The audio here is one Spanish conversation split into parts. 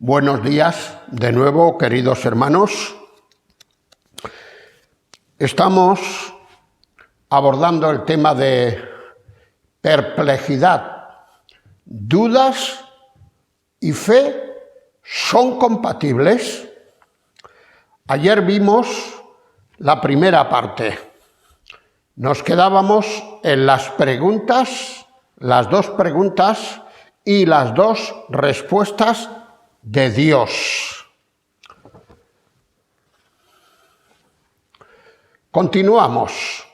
Buenos días de nuevo, queridos hermanos. Estamos abordando el tema de perplejidad. ¿Dudas y fe son compatibles? Ayer vimos la primera parte. Nos quedábamos en las preguntas, las dos preguntas y las dos respuestas de Dios. Continuamos.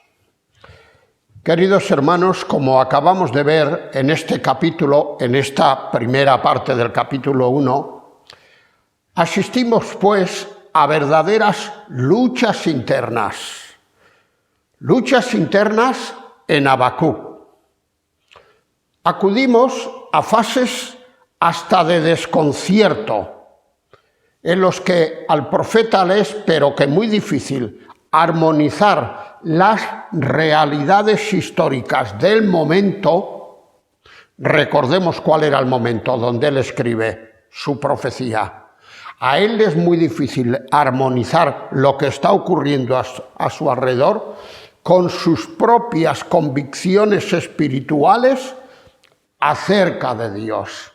Queridos hermanos, como acabamos de ver en este capítulo, en esta primera parte del capítulo 1, asistimos pues a verdaderas luchas internas en Habacuc. Acudimos a fases hasta de desconcierto, en los que al profeta le es, pero que muy difícil, armonizar las realidades históricas del momento. Recordemos cuál era el momento donde él escribe su profecía. A él es muy difícil armonizar lo que está ocurriendo a su alrededor con sus propias convicciones espirituales acerca de Dios.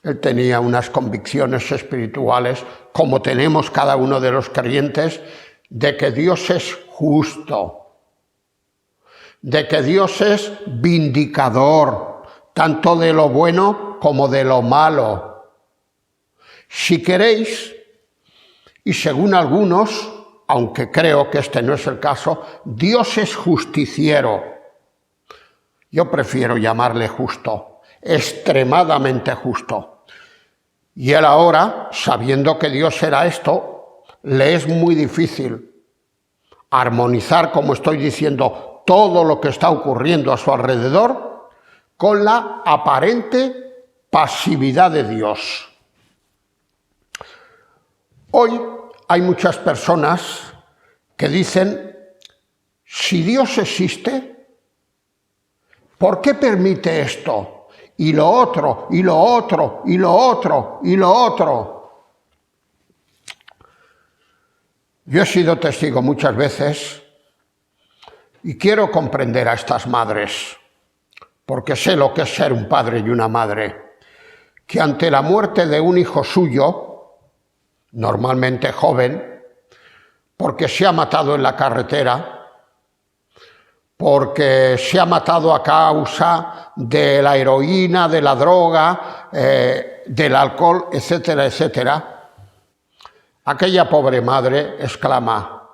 Él tenía unas convicciones espirituales, como tenemos cada uno de los creyentes, de que Dios es justo, de que Dios es vindicador, tanto de lo bueno como de lo malo. Si queréis, y según algunos, aunque creo que este no es el caso, Dios es justiciero. Yo prefiero llamarle justo, extremadamente justo. Y él ahora, sabiendo que Dios era esto, le es muy difícil armonizar, como estoy diciendo, todo lo que está ocurriendo a su alrededor con la aparente pasividad de Dios. Hoy hay muchas personas que dicen, si Dios existe, ¿por qué permite esto? Y lo otro, y lo otro, y lo otro, y lo otro. Yo he sido testigo muchas veces y quiero comprender a estas madres, porque sé lo que es ser un padre y una madre, que ante la muerte de un hijo suyo, normalmente joven, porque se ha matado en la carretera, porque se ha matado a causa de la heroína, de la droga, del alcohol, etcétera, etcétera, aquella pobre madre exclama,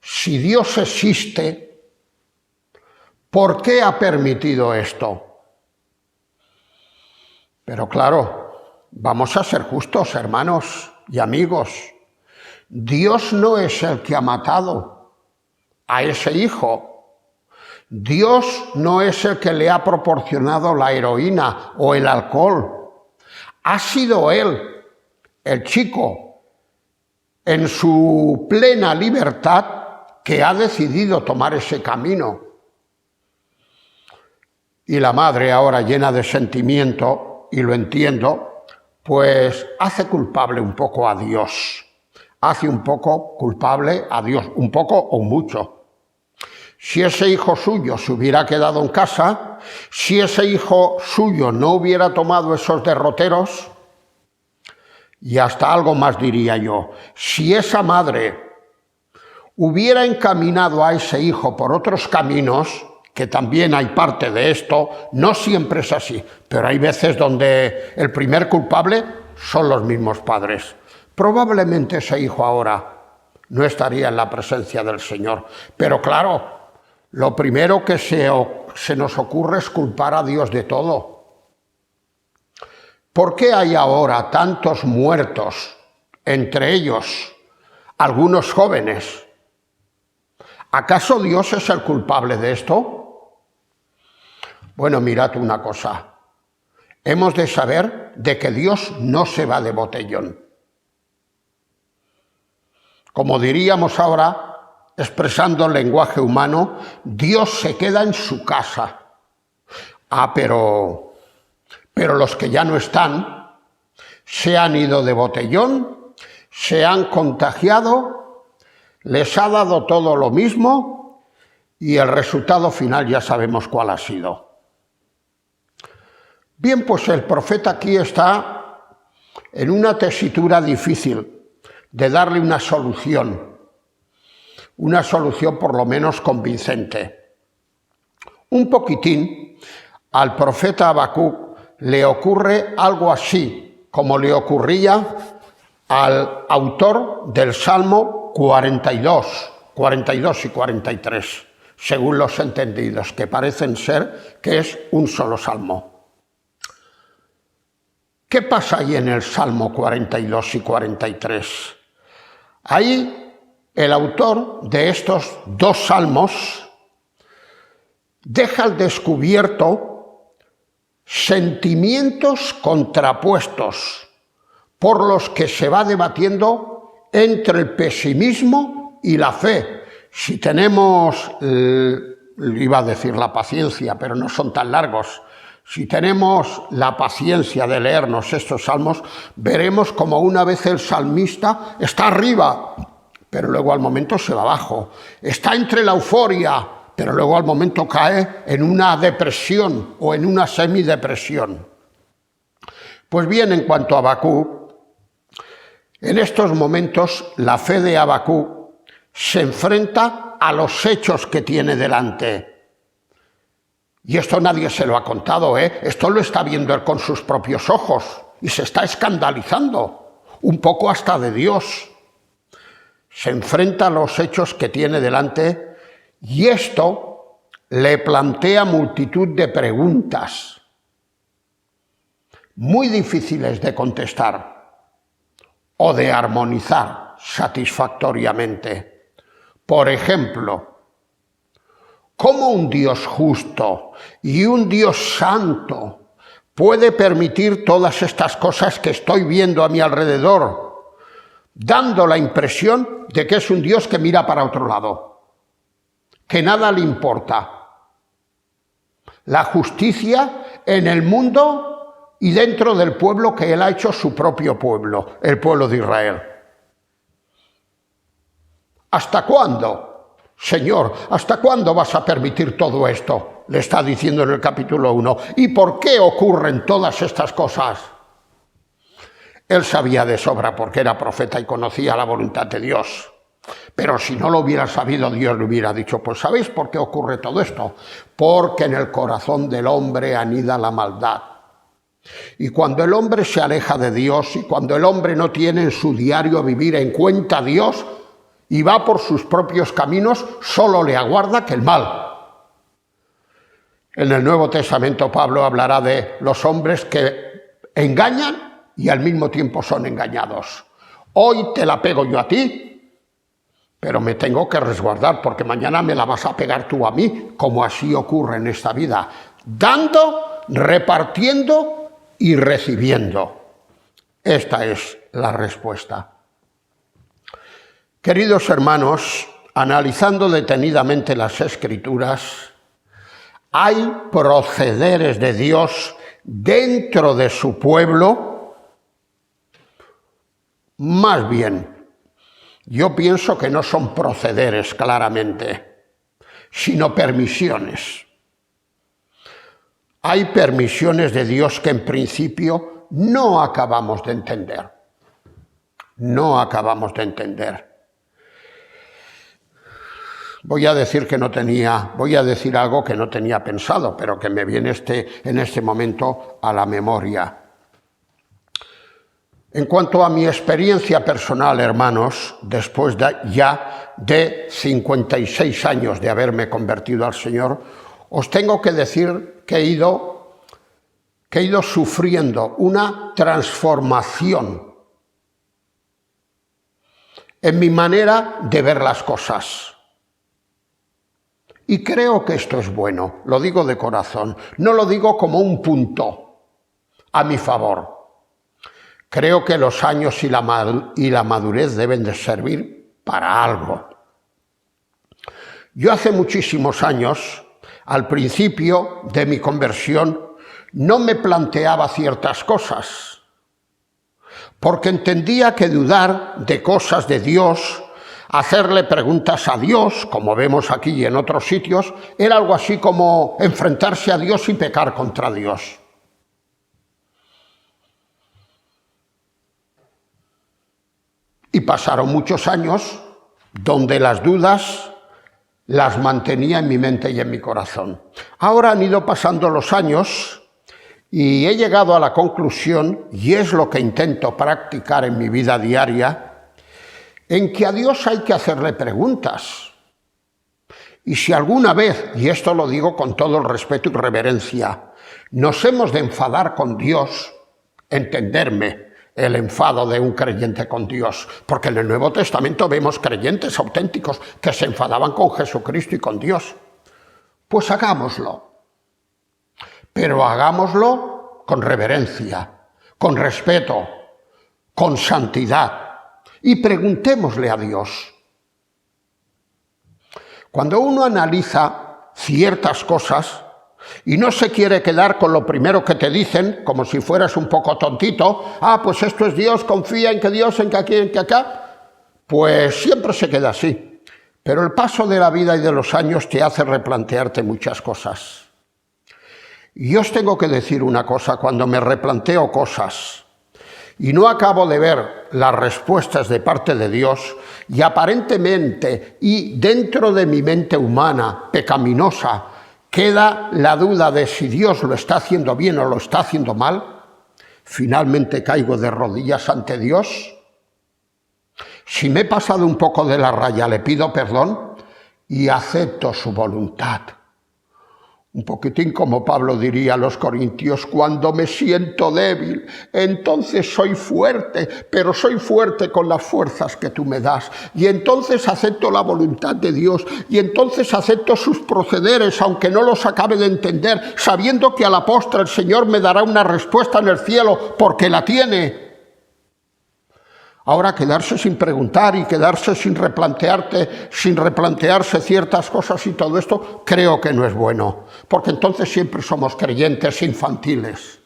si Dios existe, ¿por qué ha permitido esto? Pero claro, vamos a ser justos, hermanos y amigos. Dios no es el que ha matado a ese hijo. Dios no es el que le ha proporcionado la heroína o el alcohol. Ha sido él, el chico, en su plena libertad, que ha decidido tomar ese camino. Y la madre, ahora llena de sentimiento, y lo entiendo, pues hace culpable un poco a Dios. Hace un poco culpable a Dios, un poco o mucho. Si ese hijo suyo se hubiera quedado en casa, si ese hijo suyo no hubiera tomado esos derroteros, y hasta algo más diría yo, si esa madre hubiera encaminado a ese hijo por otros caminos, que también hay parte de esto, no siempre es así, pero hay veces donde el primer culpable son los mismos padres. Probablemente ese hijo ahora no estaría en la presencia del Señor, pero claro, lo primero que se nos ocurre es culpar a Dios de todo. ¿Por qué hay ahora tantos muertos, entre ellos algunos jóvenes? ¿Acaso Dios es el culpable de esto? Bueno, mirad una cosa. Hemos de saber de que Dios no se va de botellón. Como diríamos ahora, expresando el lenguaje humano, Dios se queda en su casa. Pero los que ya no están se han ido de botellón, se han contagiado, les ha dado todo lo mismo y el resultado final ya sabemos cuál ha sido. Bien, pues el profeta aquí está en una tesitura difícil de darle una solución por lo menos convincente. Un poquitín al profeta Habacuc le ocurre algo así, como le ocurría al autor del Salmo 42 y 43, según los entendidos, que parecen ser que es un solo salmo. ¿Qué pasa ahí en el Salmo 42 y 43? Ahí el autor de estos dos salmos deja al descubierto sentimientos contrapuestos por los que se va debatiendo entre el pesimismo y la fe. Si tenemos, iba a decir la paciencia, pero no son tan largos, si tenemos la paciencia de leernos estos salmos, veremos como una vez el salmista está arriba, pero luego al momento se va abajo. Está entre la euforia, pero luego al momento cae en una depresión o en una semidepresión. Pues bien, en cuanto a Habacuc, en estos momentos la fe de Habacuc se enfrenta a los hechos que tiene delante. Y esto nadie se lo ha contado, Esto lo está viendo él con sus propios ojos y se está escandalizando, un poco hasta de Dios. Se enfrenta a los hechos que tiene delante y esto le plantea multitud de preguntas muy difíciles de contestar o de armonizar satisfactoriamente. Por ejemplo, ¿cómo un Dios justo y un Dios santo puede permitir todas estas cosas que estoy viendo a mi alrededor, dando la impresión de que es un Dios que mira para otro lado, que nada le importa? La justicia en el mundo y dentro del pueblo que él ha hecho su propio pueblo, el pueblo de Israel. ¿Hasta cuándo? Señor, ¿hasta cuándo vas a permitir todo esto? Le está diciendo en el capítulo 1. ¿Y por qué ocurren todas estas cosas? Él sabía de sobra porque era profeta y conocía la voluntad de Dios. Pero si no lo hubiera sabido, Dios le hubiera dicho, pues ¿sabéis por qué ocurre todo esto? Porque en el corazón del hombre anida la maldad. Y cuando el hombre se aleja de Dios y cuando el hombre no tiene en su diario vivir en cuenta a Dios, y va por sus propios caminos, solo le aguarda que el mal. En el Nuevo Testamento Pablo hablará de los hombres que engañan y al mismo tiempo son engañados. Hoy te la pego yo a ti, pero me tengo que resguardar porque mañana me la vas a pegar tú a mí, como así ocurre en esta vida, dando, repartiendo y recibiendo. Esta es la respuesta. Queridos hermanos, analizando detenidamente las Escrituras, hay procederes de Dios dentro de su pueblo. Más bien, yo pienso que no son procederes claramente, sino permisiones. Hay permisiones de Dios que en principio no acabamos de entender. No acabamos de entender. Voy a decir algo que no tenía pensado, pero que me viene en este momento a la memoria. En cuanto a mi experiencia personal, hermanos, después ya de 56 años de haberme convertido al Señor, os tengo que decir que he ido sufriendo una transformación en mi manera de ver las cosas. Y creo que esto es bueno, lo digo de corazón, no lo digo como un punto a mi favor. Creo que los años y la madurez deben de servir para algo. Yo hace muchísimos años, al principio de mi conversión, no me planteaba ciertas cosas. porque entendía que dudar de cosas de Dios, hacerle preguntas a Dios, como vemos aquí y en otros sitios, era algo así como enfrentarse a Dios y pecar contra Dios. Y pasaron muchos años donde las dudas las mantenía en mi mente y en mi corazón. Ahora han ido pasando los años y he llegado a la conclusión, y es lo que intento practicar en mi vida diaria, en que a Dios hay que hacerle preguntas. Y si alguna vez, y esto lo digo con todo el respeto y reverencia, nos hemos de enfadar con Dios, entenderme, el enfado de un creyente con Dios, porque en el Nuevo Testamento vemos creyentes auténticos que se enfadaban con Jesucristo y con Dios. Pues hagámoslo, pero hagámoslo con reverencia, con respeto, con santidad, y preguntémosle a Dios. Cuando uno analiza ciertas cosas y no se quiere quedar con lo primero que te dicen, como si fueras un poco tontito, pues esto es Dios, confía en que Dios, en que aquí, en que acá, pues siempre se queda así. Pero el paso de la vida y de los años te hace replantearte muchas cosas. Y yo os tengo que decir una cosa, cuando me replanteo cosas y no acabo de ver las respuestas de parte de Dios, y aparentemente y dentro de mi mente humana pecaminosa, queda la duda de si Dios lo está haciendo bien o lo está haciendo mal, finalmente caigo de rodillas ante Dios. Si me he pasado un poco de la raya, le pido perdón y acepto su voluntad. Un poquitín como Pablo diría a los corintios, cuando me siento débil, entonces soy fuerte, pero soy fuerte con las fuerzas que tú me das. Y entonces acepto la voluntad de Dios, y entonces acepto sus procederes, aunque no los acabe de entender, sabiendo que a la postre el Señor me dará una respuesta en el cielo, porque la tiene. Ahora quedarse sin preguntar y quedarse sin replantearse ciertas cosas y todo esto, creo que no es bueno, porque entonces siempre somos creyentes infantiles.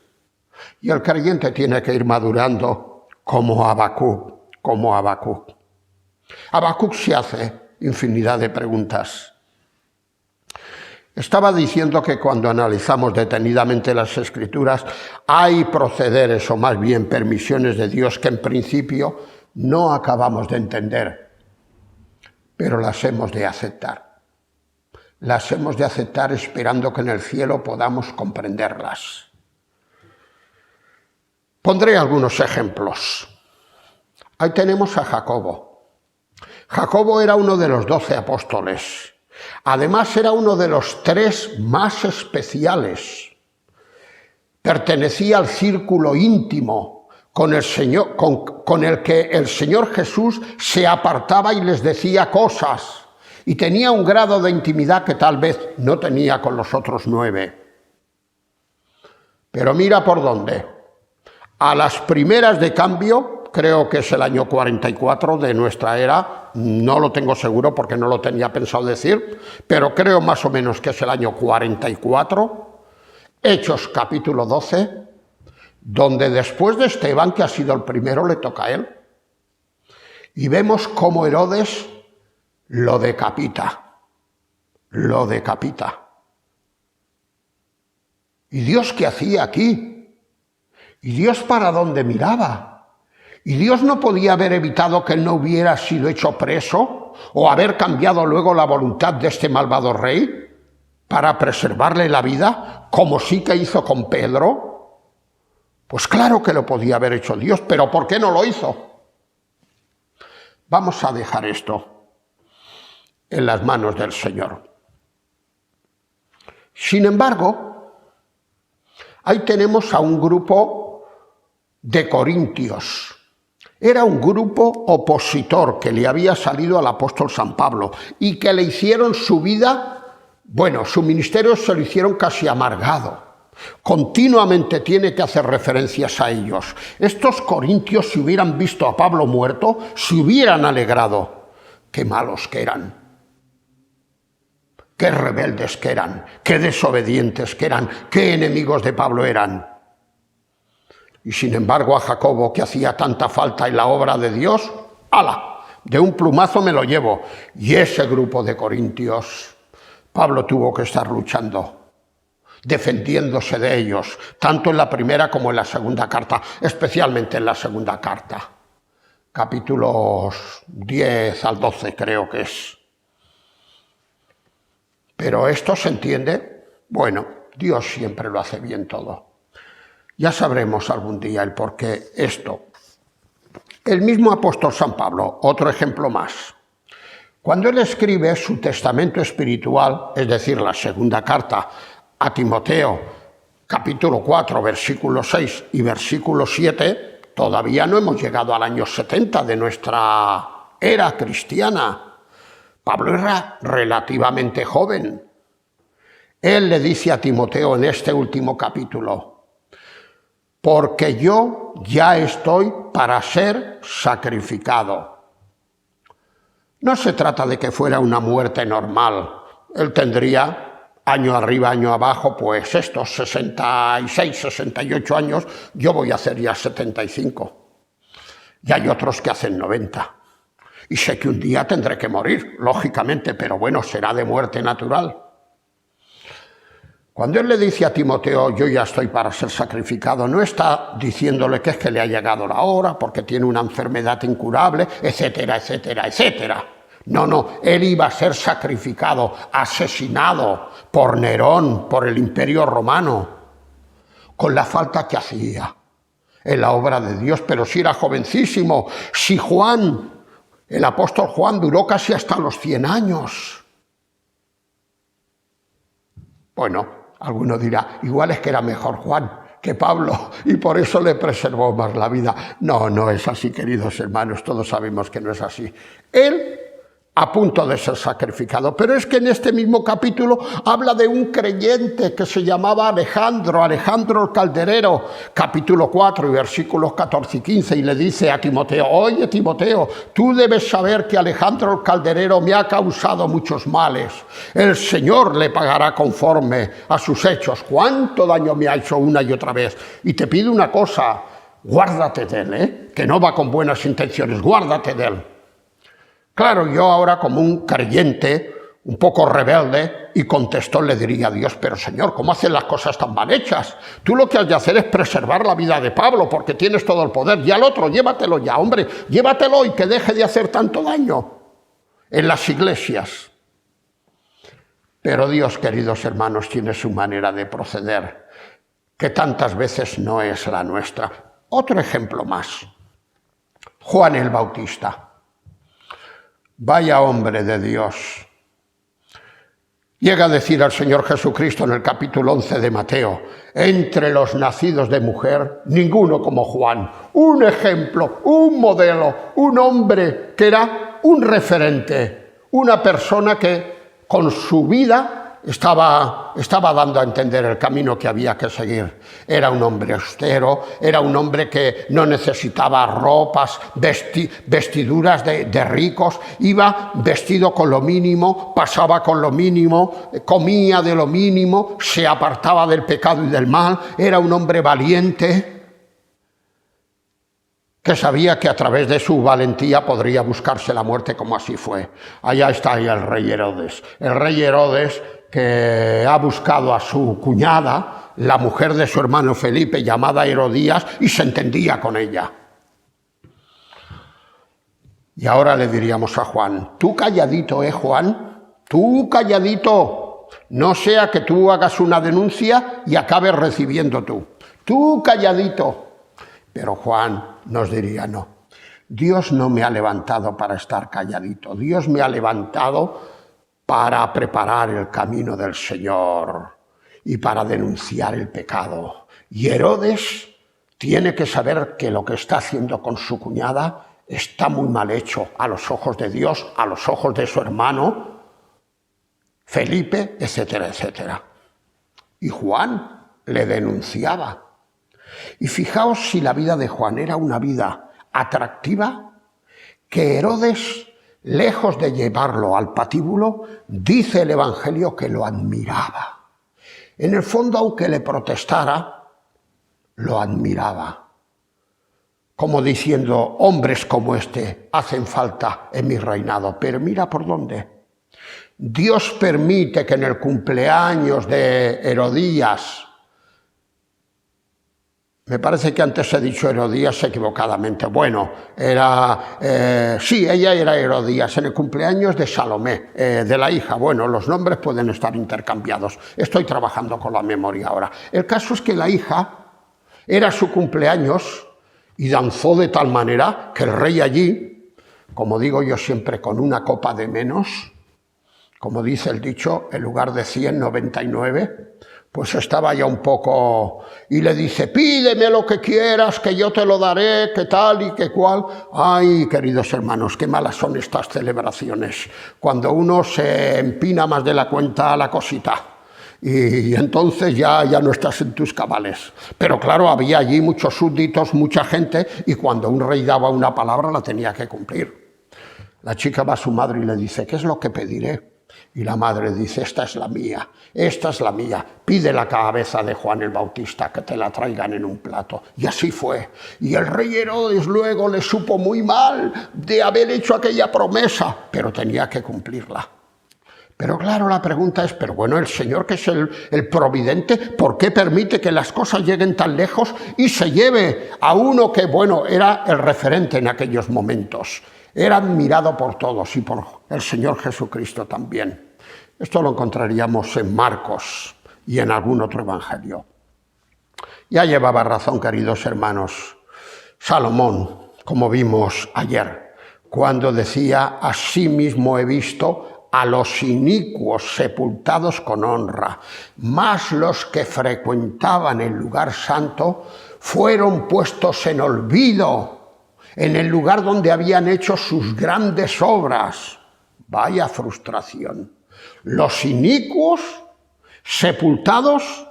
Y el creyente tiene que ir madurando como Habacuc, como Habacuc. Habacuc se hace infinidad de preguntas. Estaba diciendo que cuando analizamos detenidamente las Escrituras, hay procederes o más bien permisiones de Dios que en principio no acabamos de entender, pero las hemos de aceptar. Las hemos de aceptar esperando que en el cielo podamos comprenderlas. Pondré algunos ejemplos. Ahí tenemos a Jacobo. Jacobo era uno de los 12 apóstoles. Además era uno de los 3 más especiales. Pertenecía al círculo íntimo con el que el Señor Jesús se apartaba y les decía cosas. Y tenía un grado de intimidad que tal vez no tenía con los otros 9. Pero mira por dónde. A las primeras de cambio, creo que es el año 44 de nuestra era, no lo tengo seguro porque no lo tenía pensado decir, pero creo más o menos que es el año 44, Hechos capítulo 12, donde después de Esteban, que ha sido el primero, le toca a él. Y vemos cómo Herodes lo decapita. Lo decapita. ¿Y Dios qué hacía aquí? ¿Y Dios para dónde miraba? ¿Y Dios no podía haber evitado que él no hubiera sido hecho preso o haber cambiado luego la voluntad de este malvado rey para preservarle la vida, como sí que hizo con Pedro? Pues claro que lo podía haber hecho Dios, pero ¿por qué no lo hizo? Vamos a dejar esto en las manos del Señor. Sin embargo, ahí tenemos a un grupo de corintios. Era un grupo opositor que le había salido al apóstol San Pablo y que le hicieron su vida, su ministerio se lo hicieron casi amargado. Continuamente tiene que hacer referencias a ellos. Estos corintios, si hubieran visto a Pablo muerto, se hubieran alegrado. Qué malos que eran, qué rebeldes que eran, qué desobedientes que eran, qué enemigos de Pablo eran. Y sin embargo a Jacobo, que hacía tanta falta en la obra de Dios, ¡hala!, de un plumazo me lo llevo. Y ese grupo de corintios, Pablo tuvo que estar luchando, defendiéndose de ellos, tanto en la primera como en la segunda carta, especialmente en la segunda carta. Capítulos 10 al 12 creo que es. Pero esto se entiende, bueno, Dios siempre lo hace bien todo. Ya sabremos algún día el por qué esto. El mismo apóstol San Pablo, otro ejemplo más. Cuando él escribe su testamento espiritual, es decir, la segunda carta a Timoteo, capítulo 4, versículo 6 y versículo 7, todavía no hemos llegado al año 70 de nuestra era cristiana. Pablo era relativamente joven. Él le dice a Timoteo en este último capítulo: porque yo ya estoy para ser sacrificado. No se trata de que fuera una muerte normal. Él tendría año arriba, año abajo, pues estos 66, 68 años, yo voy a hacer ya 75. Y hay otros que hacen 90. Y sé que un día tendré que morir, lógicamente, pero bueno, será de muerte natural. Cuando él le dice a Timoteo, yo ya estoy para ser sacrificado, no está diciéndole que es que le ha llegado la hora, porque tiene una enfermedad incurable, etcétera, etcétera, etcétera. No, él iba a ser sacrificado, asesinado por Nerón, por el Imperio Romano, con la falta que hacía en la obra de Dios, pero si era jovencísimo, si Juan, el apóstol Juan, duró casi hasta los 100 años. Bueno, alguno dirá, igual es que era mejor Juan que Pablo y por eso le preservó más la vida. No es así, queridos hermanos, todos sabemos que no es así. Él a punto de ser sacrificado, pero es que en este mismo capítulo habla de un creyente que se llamaba Alejandro el Calderero, capítulo 4 y versículos 14 y 15, y le dice a Timoteo: oye Timoteo, tú debes saber que Alejandro el Calderero me ha causado muchos males. El Señor le pagará conforme a sus hechos. ¿Cuánto daño me ha hecho una y otra vez? Y te pido una cosa, guárdate de él, que no va con buenas intenciones, guárdate de él. Claro, yo ahora como un creyente, un poco rebelde, y contestó, le diría a Dios: pero Señor, ¿cómo hacen las cosas tan mal hechas? Tú lo que has de hacer es preservar la vida de Pablo, porque tienes todo el poder, y al otro, llévatelo ya, hombre, llévatelo y que deje de hacer tanto daño en las iglesias. Pero Dios, queridos hermanos, tiene su manera de proceder, que tantas veces no es la nuestra. Otro ejemplo más, Juan el Bautista. Vaya hombre de Dios. Llega a decir al Señor Jesucristo en el capítulo 11 de Mateo: entre los nacidos de mujer, ninguno como Juan. Un ejemplo, un modelo, un hombre que era un referente, una persona que con su vida estaba dando a entender el camino que había que seguir. Era un hombre austero, era un hombre que no necesitaba ropas, vestiduras de ricos, iba vestido con lo mínimo, pasaba con lo mínimo, comía de lo mínimo, se apartaba del pecado y del mal. Era un hombre valiente, que sabía que a través de su valentía podría buscarse la muerte, como así fue. Allá está el rey Herodes. El rey Herodes, que ha buscado a su cuñada, la mujer de su hermano Felipe, llamada Herodías, y se entendía con ella. Y ahora le diríamos a Juan: tú calladito, Juan, tú calladito, no sea que tú hagas una denuncia y acabes recibiendo tú calladito. Pero Juan nos diría: no, Dios no me ha levantado para estar calladito, Dios me ha levantado para preparar el camino del Señor y para denunciar el pecado. Y Herodes tiene que saber que lo que está haciendo con su cuñada está muy mal hecho a los ojos de Dios, a los ojos de su hermano Felipe, etcétera, etcétera. Y Juan le denunciaba. Y fijaos si la vida de Juan era una vida atractiva, que Herodes, lejos de llevarlo al patíbulo, dice el Evangelio que lo admiraba. En el fondo, aunque le protestara, lo admiraba. como diciendo, hombres como este hacen falta en mi reinado. Pero mira por dónde. Dios permite que en el cumpleaños de Herodías, me parece que antes he dicho Herodías equivocadamente, bueno, sí, ella era Herodías, en el cumpleaños de Salomé, de la hija, bueno, los nombres pueden estar intercambiados, estoy trabajando con la memoria ahora. El caso es que la hija, era su cumpleaños y danzó de tal manera que el rey allí, como digo yo siempre, con una copa de menos, como dice el dicho, en lugar de 100, 99, pues estaba ya un poco, y le dice, pídeme lo que quieras, que yo te lo daré, que tal y que cual. Ay, queridos hermanos, qué malas son estas celebraciones, cuando uno se empina más de la cuenta a la cosita, y entonces ya no estás en tus cabales. Pero claro, había allí muchos súbditos, mucha gente, y cuando un rey daba una palabra la tenía que cumplir. La chica va a su madre y le dice, ¿qué es lo que pediré? Y la madre dice, esta es la mía, pide la cabeza de Juan el Bautista, que te la traigan en un plato. Y así fue. Y el rey Herodes luego le supo muy mal de haber hecho aquella promesa, pero tenía que cumplirla. Pero claro, la pregunta es, pero bueno, el Señor, que es el providente, ¿por qué permite que las cosas lleguen tan lejos y se lleve a uno que, bueno, era el referente en aquellos momentos? Era admirado por todos y por el Señor Jesucristo también. Esto lo encontraríamos en Marcos y en algún otro evangelio. Ya llevaba razón, queridos hermanos, Salomón, como vimos ayer, cuando decía, asimismo he visto a los inicuos sepultados con honra, mas los que frecuentaban el lugar santo fueron puestos en olvido, en el lugar donde habían hecho sus grandes obras. Vaya frustración. Los inicuos, sepultados,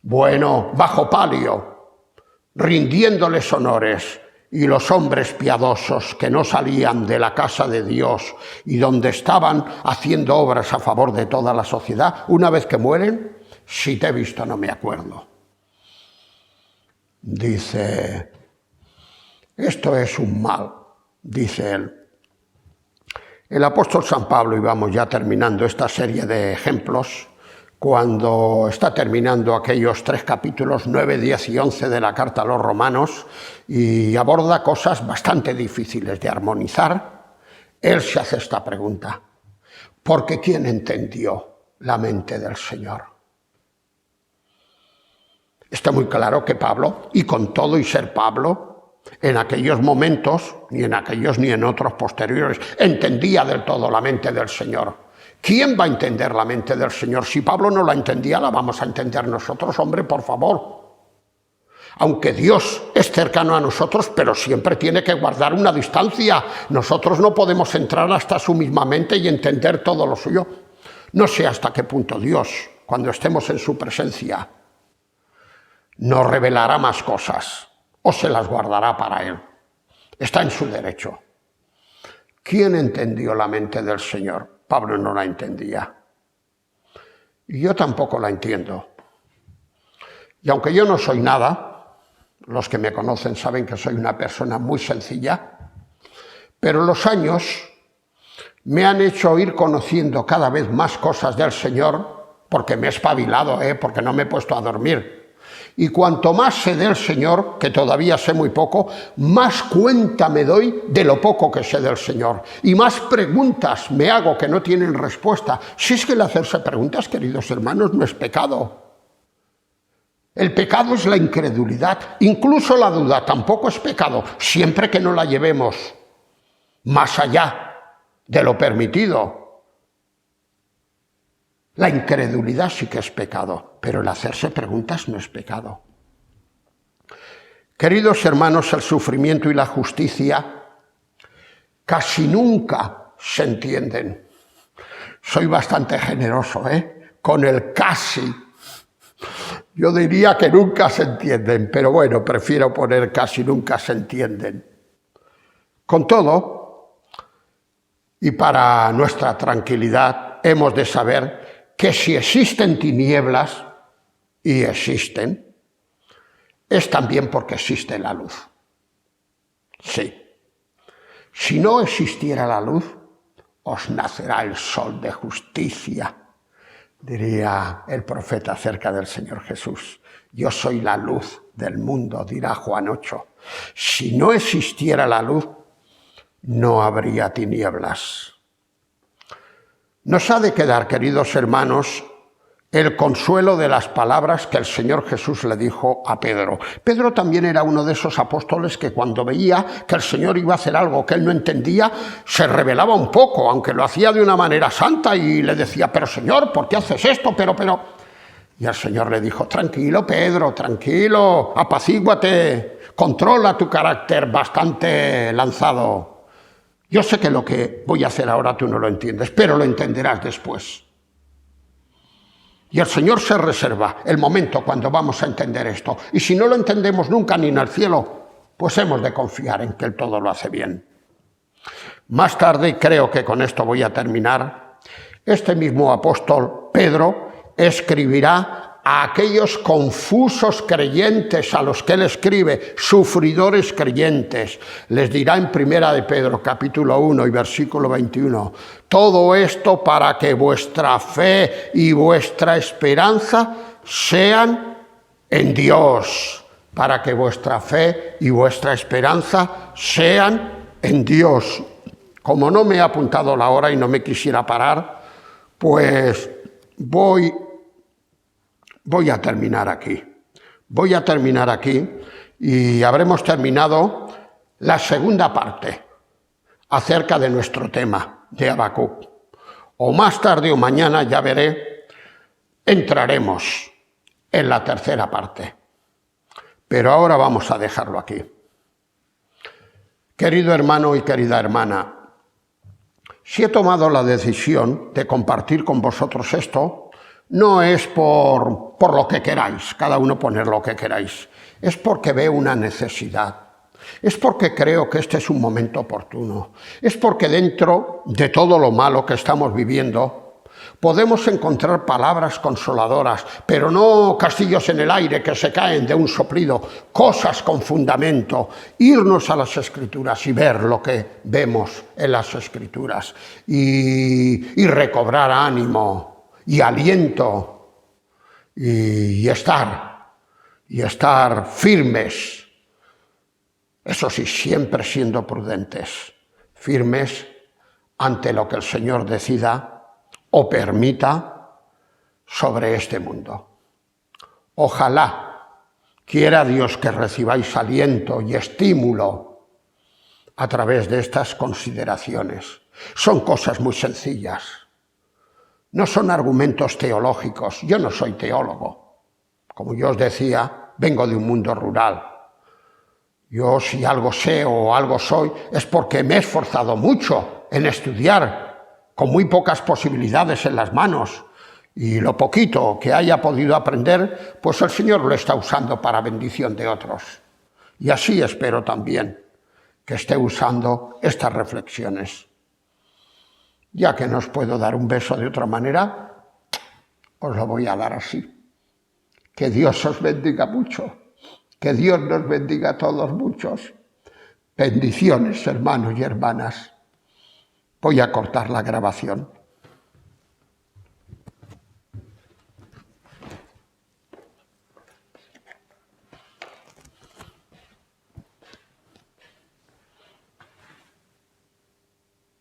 bueno, bajo palio, rindiéndoles honores, y los hombres piadosos que no salían de la casa de Dios y donde estaban haciendo obras a favor de toda la sociedad, una vez que mueren, si te he visto no me acuerdo. Dice, esto es un mal, dice él. El apóstol San Pablo, y vamos ya terminando esta serie de ejemplos, cuando está terminando aquellos 3 capítulos, 9, 10 y 11 de la carta a los romanos, y aborda cosas bastante difíciles de armonizar, él se hace esta pregunta, porque ¿quién entendió la mente del Señor? Está muy claro que Pablo, y con todo y ser Pablo, en aquellos momentos, ni en aquellos ni en otros posteriores, entendía del todo la mente del Señor. ¿Quién va a entender la mente del Señor? Si Pablo no la entendía, la vamos a entender nosotros, hombre, por favor. Aunque Dios es cercano a nosotros, pero siempre tiene que guardar una distancia. Nosotros no podemos entrar hasta su misma mente y entender todo lo suyo. No sé hasta qué punto Dios, cuando estemos en su presencia, nos revelará más cosas o se las guardará para Él. Está en su derecho. ¿Quién entendió la mente del Señor? Pablo no la entendía. Y yo tampoco la entiendo. Y aunque yo no soy nada, los que me conocen saben que soy una persona muy sencilla, pero los años me han hecho ir conociendo cada vez más cosas del Señor, porque me he espabilado, porque no me he puesto a dormir. Y cuanto más sé del Señor, que todavía sé muy poco, más cuenta me doy de lo poco que sé del Señor. Y más preguntas me hago que no tienen respuesta. Si es que el hacerse preguntas, queridos hermanos, no es pecado. El pecado es la incredulidad. Incluso la duda tampoco es pecado, siempre que no la llevemos más allá de lo permitido. La incredulidad sí que es pecado, pero el hacerse preguntas no es pecado. Queridos hermanos, el sufrimiento y la justicia casi nunca se entienden. Soy bastante generoso, con el casi. Yo diría que nunca se entienden, pero bueno, prefiero poner casi nunca se entienden. Con todo, y para nuestra tranquilidad, hemos de saber que si existen tinieblas, y existen, es también porque existe la luz. Sí. Si no existiera la luz, os nacerá el sol de justicia, diría el profeta acerca del Señor Jesús. Yo soy la luz del mundo, dirá Juan 8. Si no existiera la luz, no habría tinieblas. Nos ha de quedar, queridos hermanos, el consuelo de las palabras que el Señor Jesús le dijo a Pedro. Pedro también era uno de esos apóstoles que cuando veía que el Señor iba a hacer algo que él no entendía, se rebelaba un poco, aunque lo hacía de una manera santa, y le decía, pero Señor, ¿por qué haces esto? Pero... Y el Señor le dijo, tranquilo Pedro, tranquilo, apacíguate, controla tu carácter bastante lanzado. Yo sé que lo que voy a hacer ahora tú no lo entiendes, pero lo entenderás después. Y el Señor se reserva el momento cuando vamos a entender esto. Y si no lo entendemos nunca ni en el cielo, pues hemos de confiar en que Él todo lo hace bien. Más tarde, y creo que con esto voy a terminar, este mismo apóstol Pedro escribirá a aquellos confusos creyentes a los que él escribe, sufridores creyentes. Les dirá en Primera de Pedro, capítulo 1 y versículo 21, todo esto para que vuestra fe y vuestra esperanza sean en Dios. Para que vuestra fe y vuestra esperanza sean en Dios. Como no me he apuntado la hora y no me quisiera parar, pues voy a terminar aquí. Voy a terminar aquí y habremos terminado la segunda parte acerca de nuestro tema de Habacuc. O más tarde o mañana, ya veré, entraremos en la tercera parte. Pero ahora vamos a dejarlo aquí. Querido hermano y querida hermana, si he tomado la decisión de compartir con vosotros esto, no es por lo que queráis, cada uno poner lo que queráis, es porque veo una necesidad, es porque creo que este es un momento oportuno, es porque dentro de todo lo malo que estamos viviendo podemos encontrar palabras consoladoras, pero no castillos en el aire que se caen de un soplido, cosas con fundamento, irnos a las Escrituras y ver lo que vemos en las Escrituras y recobrar ánimo y aliento y estar firmes, eso sí, siempre siendo prudentes, firmes ante lo que el Señor decida o permita sobre este mundo. Ojalá quiera Dios que recibáis aliento y estímulo a través de estas consideraciones. Son cosas muy sencillas. No son argumentos teológicos. Yo no soy teólogo. Como yo os decía, vengo de un mundo rural. Yo si algo sé o algo soy es porque me he esforzado mucho en estudiar con muy pocas posibilidades en las manos. Y lo poquito que haya podido aprender, pues el Señor lo está usando para bendición de otros. Y así espero también que esté usando estas reflexiones. Ya que no os puedo dar un beso de otra manera, os lo voy a dar así. Que Dios os bendiga mucho. Que Dios nos bendiga a todos muchos. Bendiciones, hermanos y hermanas. Voy a cortar la grabación.